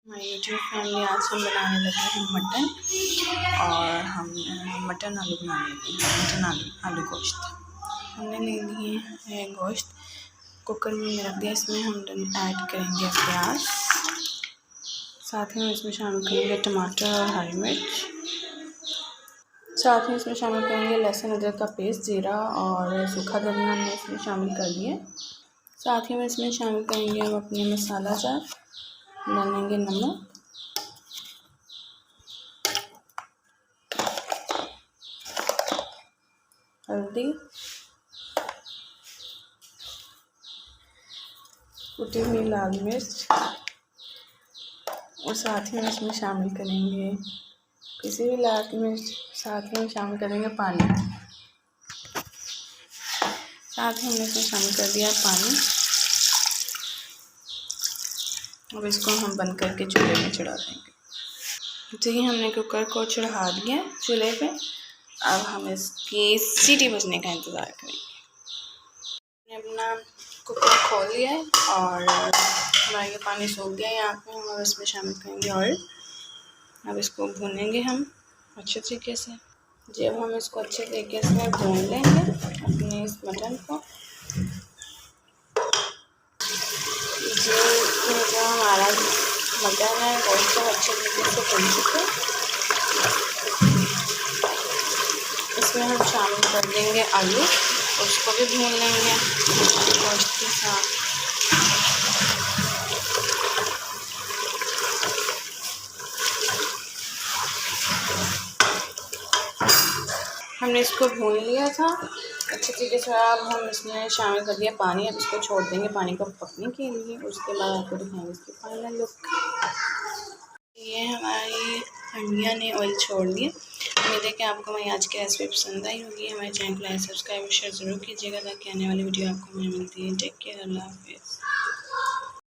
हमारी YouTube family, आज हम बनाने लगे हैं मटन। और हम मटन आलू बनाने लगे हैं, मटन आलू गोश्त। हमने ले लिए हैं गोश्त, कुकर में रख दिया। इसमें हम ऐड करेंगे प्याज, साथ ही में इसमें शामिल करेंगे टमाटर और हरी मिर्च। साथ ही इसमें शामिल करेंगे लहसुन अदरक का पेस्ट, जीरा और सूखा धनिया हमने इसमें शामिल कर दिए। साथ ही में इसमें शामिल करेंगे हम अपने मसाला जार, डालेंगे नमक, हल्दी, कुटी हुई लाल मिर्च और साथ ही में इसमें शामिल करेंगे पिसी हुई लाल मिर्च। साथ ही में शामिल करेंगे पानी। साथ ही हमने इसमें शामिल कर दिया पानी। अब इसको हम बंद करके चूल्हे में चढ़ा देंगे। जी, हमने कुकर को चढ़ा दिया चूल्हे पे। अब हम इसकी सीटी बजने का इंतज़ार करेंगे। हमने अपना कुकर खोल लिया है और हमारा ये पानी सूख गया है। यहाँ पे हम इसमें शामिल करेंगे ऑयल। अब इसको भूनेंगे हम अच्छे तरीके से। जब हम इसको अच्छे तरीके से भून लेंगे अपने इस मटन को, जो हमारा मटन है वो सब अच्छे तरीके से भून चुके। इसमें हम शामिल कर देंगे आलू, उसको भी भून लेंगे गोश्त के साथ। हमने इसको भून लिया था अच्छे तरीके से। अब हम इसमें शामिल कर दिया पानी। अब इसको छोड़ देंगे पानी को पकने के लिए। उसके बाद आपको दिखाएंगे इसकी फाइनल लुक। ये हमारी हंडिया ने ऑयल छोड़ दिया। उम्मीद है कि आपको हमारी आज की रेसिपी पसंद आई होगी। हमारे चैनल को लाइक, सब्सक्राइब और शेयर ज़रूर कीजिएगा ताकि आने वाली वीडियो आपको मिलती है। टेक केयर, अल्लाह हाफिज़।